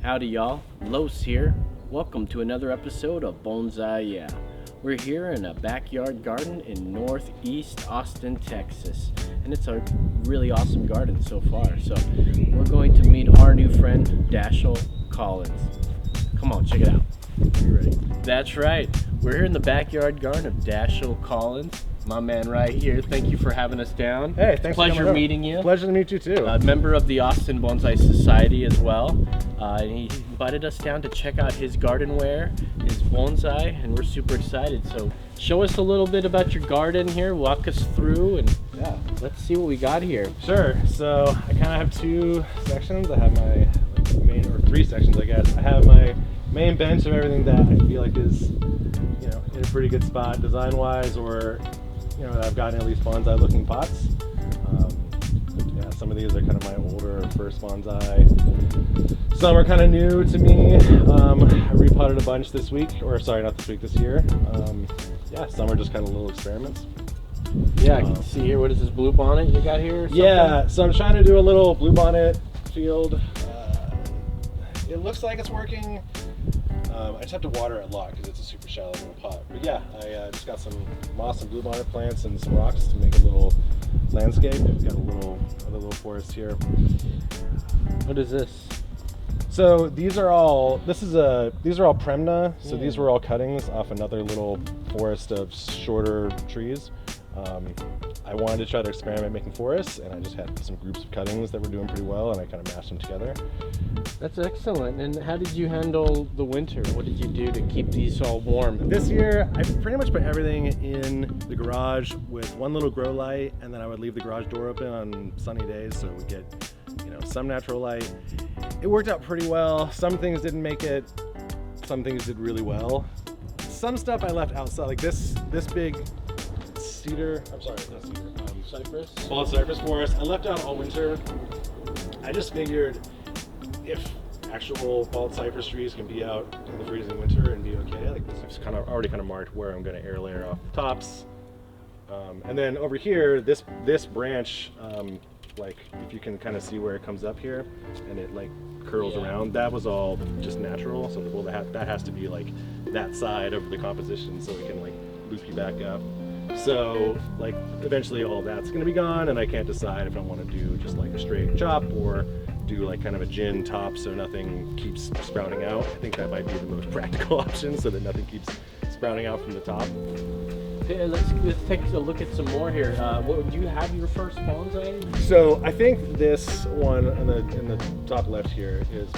Howdy y'all, Los here. Welcome to another episode of Bonsai-YEAH. We're here in a backyard garden in northeast Austin, Texas. And it's a really awesome garden so far. So we're going to meet our new friend, Dashiell Collins. Come on, check it out. You ready? That's right. We're here in the backyard garden of Dashiell Collins. My man right here. Thank you for having us down. Hey, thanks. Pleasure meeting you. Pleasure to meet you too. Member of the Austin Bonsai Society as well. He invited us down to check out his gardenware, his bonsai, and we're super excited. So show us a little bit about your garden here, walk us through, and yeah, let's see what we got here. Sure. So I kind of have two sections. I have my main, or three sections, I guess. I have my main bench of everything that I feel like is, you know, in a pretty good spot design-wise, or you know, that I've gotten at least bonsai-looking pots. Yeah, some of these are kind of my older first bonsai. Some are kind of new to me. I repotted a bunch this week, or sorry, not this week, this year. Yeah, some are just kind of little experiments. Yeah, I can see here. What is this blue bonnet you got here? Yeah, so I'm trying to do a little blue bonnet field. It looks like it's working. I just have to water it a lot because it's a super shallow little pot. But yeah, I just got some moss and blue bonnet plants and some rocks to make a little landscape. Got a little forest here. What is this? So these are all Premna. So these were all cuttings off another little forest of shorter trees. I wanted to try to experiment making forests, and I just had some groups of cuttings that were doing pretty well, and I kind of mashed them together. That's excellent. And how did you handle the winter? What did you do to keep these all warm? This year, I pretty much put everything in the garage with one little grow light, and then I would leave the garage door open on sunny days so it would get, you know, some natural light. It worked out pretty well. Some things didn't make it. Some things did really well. Some stuff I left outside, like this big cedar. I'm sorry, not cedar. Cypress. Bald cypress forest. I left out all winter. I just figured if actual bald cypress trees can be out in the freezing winter and be okay, like this is already marked where I'm going to air layer off the tops. And then over here, this branch, like if you can kind of see where it comes up here and it like curls around, that was all just natural. So well, that has to be like that side of the composition so it can like loop you back up. So like eventually all that's going to be gone, and I can't decide if I want to do just like a straight chop or do like kind of a gin top so nothing keeps sprouting out. I think that might be the most practical option so that nothing keeps sprouting out from the top. Okay, let's take a look at some more here. What do you have your first bonsai? So I think this one in the top left here is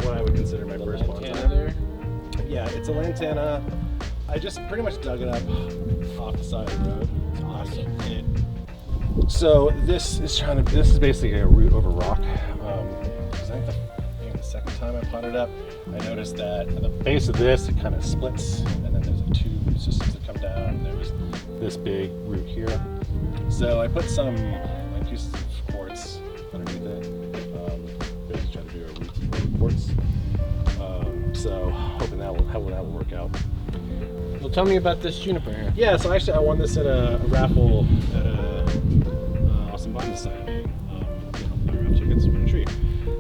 what I would consider my first bonsai. There? Yeah, it's a lantana. I just pretty much dug it up off the side of the road. Awesome. So this is basically a root over rock. Because I think the second time I potted up, I noticed that at the base of this it kind of splits, and then there's a tube systems that come down, and there was this big root here. So I put some like pieces of quartz underneath it. Basically trying to do a root quartz. So hoping that will work out. Well, tell me about this juniper here. Yeah, so actually I won this at a raffle at Austin Bonsai. I got tickets to win a tree.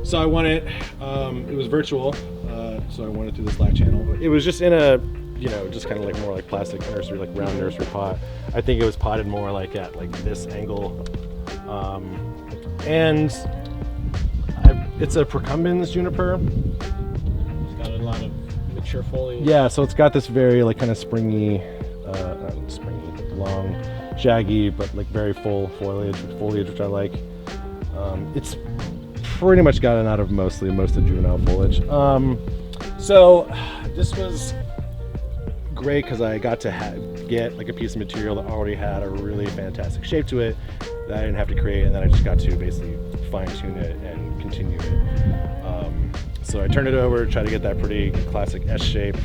So I won it. It was virtual, so I won it through the Slack channel. It was just in a, you know, just kind of like more like plastic nursery, like round nursery pot. I think it was potted more like at like this angle. And it's a procumbens juniper. It's got a lot of mature foliage. Yeah, so it's got this very like kind of springy, not springy, long, shaggy, but like very full foliage which I like. It's pretty much gotten out of most of juvenile foliage. So this was great because I got to get like a piece of material that already had a really fantastic shape to it that I didn't have to create, and then I just got to basically fine tune it and continue it. So I turned it over, tried to get that pretty classic S shape,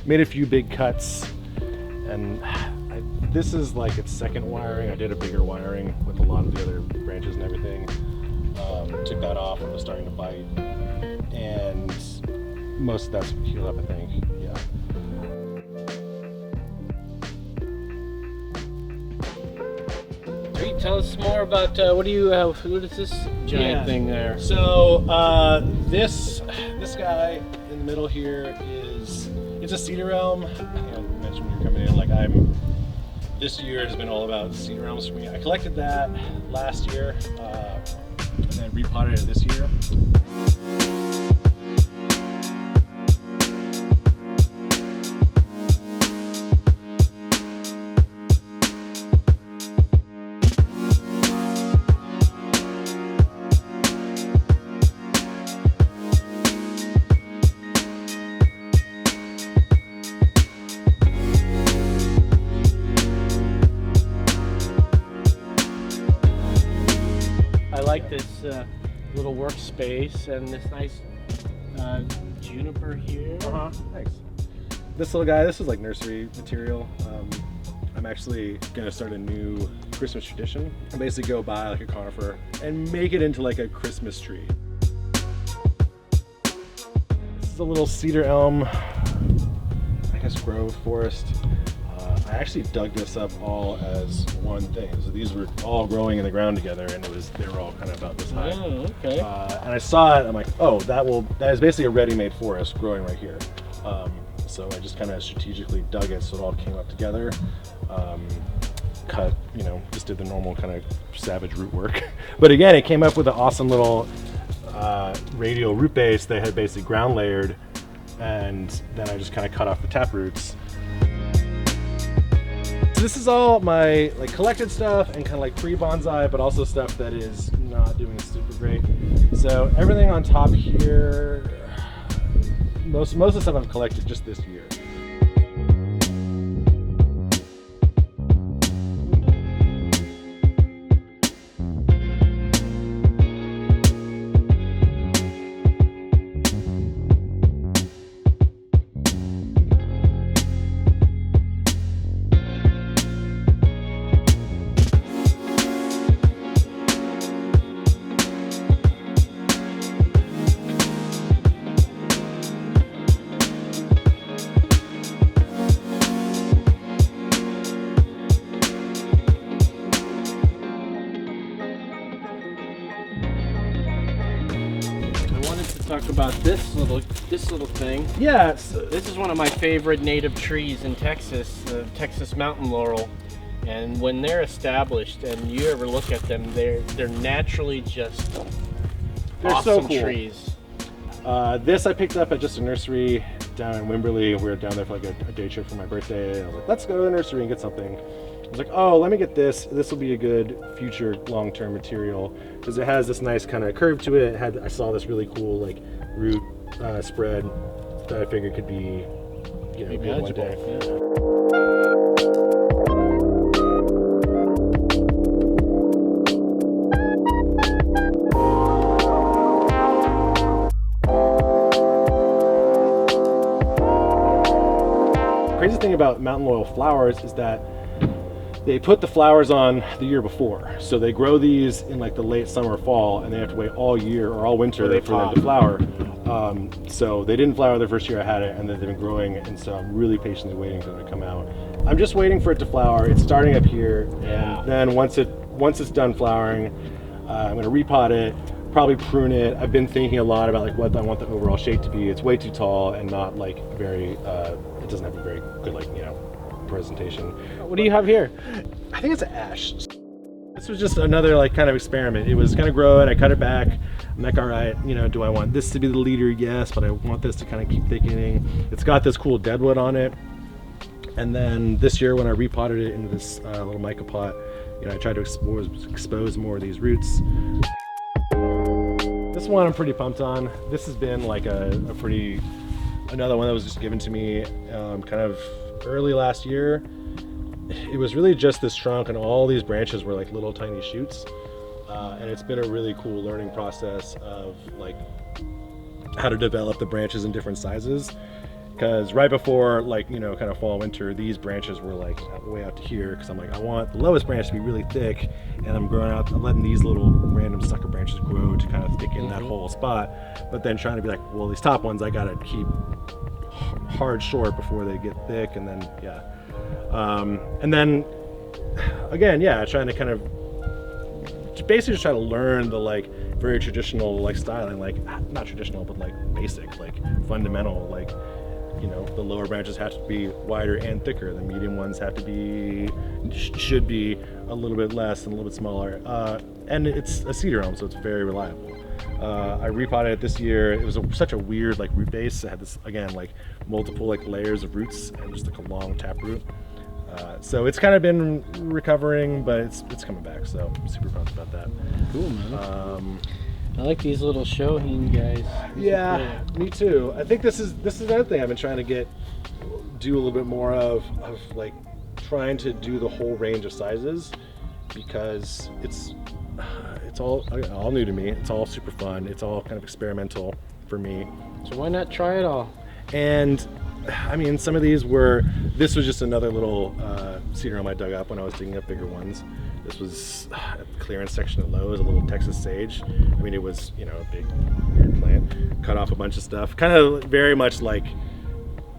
made a few big cuts, and this is like its second wiring. I did a bigger wiring with a lot of the other branches and everything. Took that off when it was starting to bite, and most of that's healed up, I think. Yeah. Sweet. tell us more about what do you have? What is this giant thing there? So this guy in the middle here it's a cedar elm. I mentioned when you're coming in, like this year has been all about cedar elms for me. I collected that last year and then repotted it this year. I like this little workspace and this nice juniper here. Thanks. This little guy, this is like nursery material. I'm actually gonna start a new Christmas tradition and basically go buy like a conifer and make it into like a Christmas tree. This is a little cedar elm, I guess grove forest. I actually dug this up all as one thing. So these were all growing in the ground together, and they were all kind of about this high. Oh, okay. And I saw it, I'm like, oh, that is basically a ready-made forest growing right here. So I just kind of strategically dug it so it all came up together. Cut, just did the normal kind of savage root work. But again, it came up with an awesome little radial root base that had basically ground layered, and then I just kind of cut off the tap roots. This is all my collected stuff and kind of like pre-bonsai, but also stuff that is not doing super great. So everything on top here, most of the stuff I've collected just this year. Talk about this little thing. Yeah, this is one of my favorite native trees in Texas, the Texas mountain laurel. And when they're established, and you ever look at them, they're naturally just awesome so cool. trees. This I picked up at just a nursery down in Wimberley. We were down there for like a day trip for my birthday. And I was like, let's go to the nursery and get something. I was like, oh, let me get this. This will be a good future long-term material because it has this nice kind of curve to it. I saw this really cool like root spread that I figured could be, good one day. Yeah. Crazy thing about mountain laurel flowers is that they put the flowers on the year before. So they grow these in like the late summer, fall, and they have to wait all year or all winter for them to flower. So they didn't flower the first year I had it, and then they've been growing, and so I'm really patiently waiting for them to come out. I'm just waiting for it to flower. It's starting up here, and then once it's done flowering, I'm gonna repot it, probably prune it. I've been thinking a lot about like what I want the overall shape to be. It's way too tall and not like very, it doesn't have a very good presentation. What do you have here? I think it's an ash. This was just another like kind of experiment. It was kind of growing. I cut it back. I'm like, all right, do I want this to be the leader? Yes, but I want this to kind of keep thickening. It's got this cool deadwood on it. And then this year when I repotted it into this little mica pot, I tried to expose more of these roots. This one I'm pretty pumped on. This has been like another one that was just given to me kind of early last year. It was really just this trunk, and all these branches were like little tiny shoots, and it's been a really cool learning process of like how to develop the branches in different sizes, because right before kind of fall winter, these branches were like way out to here, because I'm like, I want the lowest branch to be really thick, and I'm letting these little random sucker branches grow to kind of thicken that whole spot, but then trying to be like, well, these top ones I gotta keep hard short before they get thick, and then and then again, trying to kind of basically just trying to learn the like very traditional like styling, like not traditional, but like basic, like fundamental, like, you know, the lower branches have to be wider and thicker. The medium ones have to be, should be a little bit less and a little bit smaller. And it's a cedar elm, so it's very reliable. I repotted it this year. It was such a weird like root base. It had this, again, like multiple like layers of roots and just like a long taproot. So it's kind of been recovering, but it's coming back. So I'm super pumped about that. Cool, man. I like these little Shohin guys. Yeah, me too. I think this is another thing I've been trying to do a little bit more of like trying to do the whole range of sizes, because it's all new to me. It's all super fun. It's all kind of experimental for me. So why not try it all? And I mean, some of these this was just another little cedar elm I dug up when I was digging up bigger ones. This was a clearance section at Lowe's, a little Texas sage. I mean, it was, you know, a big weird plant. Cut off a bunch of stuff. Kind of very much like,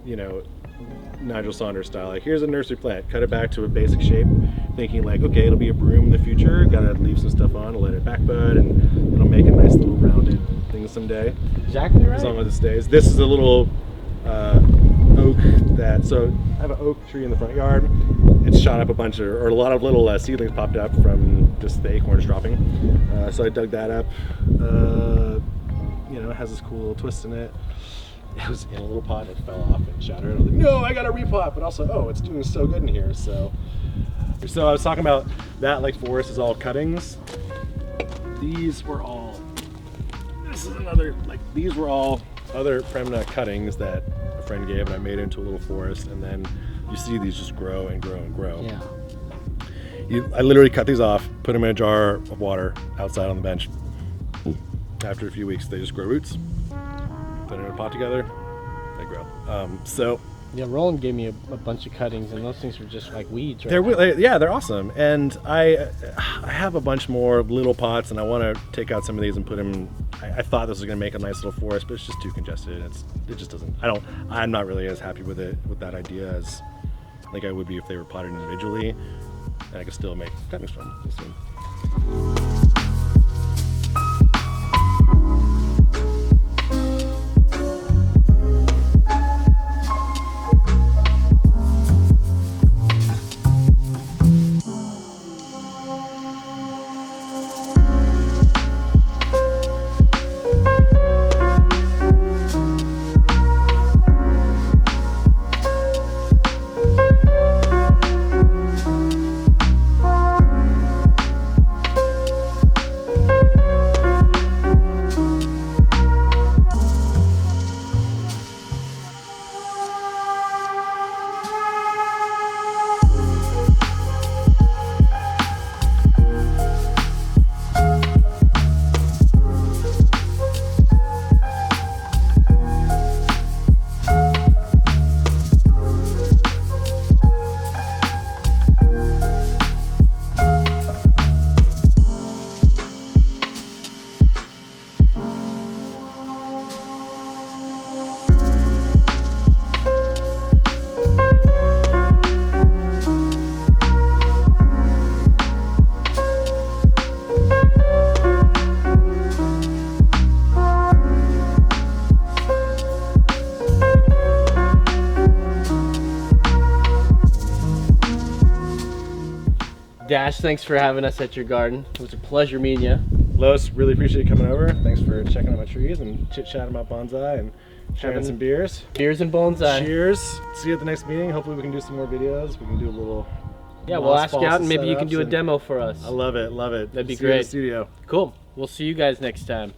you know, Nigel Saunders style. Like, here's a nursery plant. Cut it back to a basic shape, thinking like, okay, it'll be a broom in the future. Gotta leave some stuff on to let it back bud, and it'll make a nice little rounded thing someday. Exactly right. As long as it stays. This is a little oak so I have an oak tree in the front yard. It's shot up or a lot of little seedlings popped up from just the acorns dropping. So I dug that up. You know, it has this cool little twist in it. It was in a little pot, it fell off and shattered. I was like, no, I gotta repot, but also, oh, it's doing so good in here. So I was talking about that, like, forest is all cuttings. These were all other Premna cuttings that a friend gave, and I made into a little forest. And then you see these just grow and grow and grow. Yeah. I literally cut these off, put them in a jar of water outside on the bench. After a few weeks, they just grow roots. Put it in a pot together, they grow. Yeah, Roland gave me a bunch of cuttings, and those things were just like weeds. Right? They're awesome. And I have a bunch more little pots, and I want to take out some of these and put them. I thought this was going to make a nice little forest, but it's just too congested. It just doesn't. I'm not really as happy with that idea as like I would be if they were potted individually, and I could still make cuttings from them. Dash, thanks for having us at your garden. It was a pleasure meeting you. Lois, really appreciate you coming over. Thanks for checking out my trees and chit-chatting about bonsai and sharing some beers. Beers and bonsai. Cheers. See you at the next meeting. Hopefully we can do some more videos. We can do a little... Yeah, we'll ask you out and maybe you can do a demo for us. I love it, love it. That'd be See you in great. the studio. Cool. We'll see you guys next time.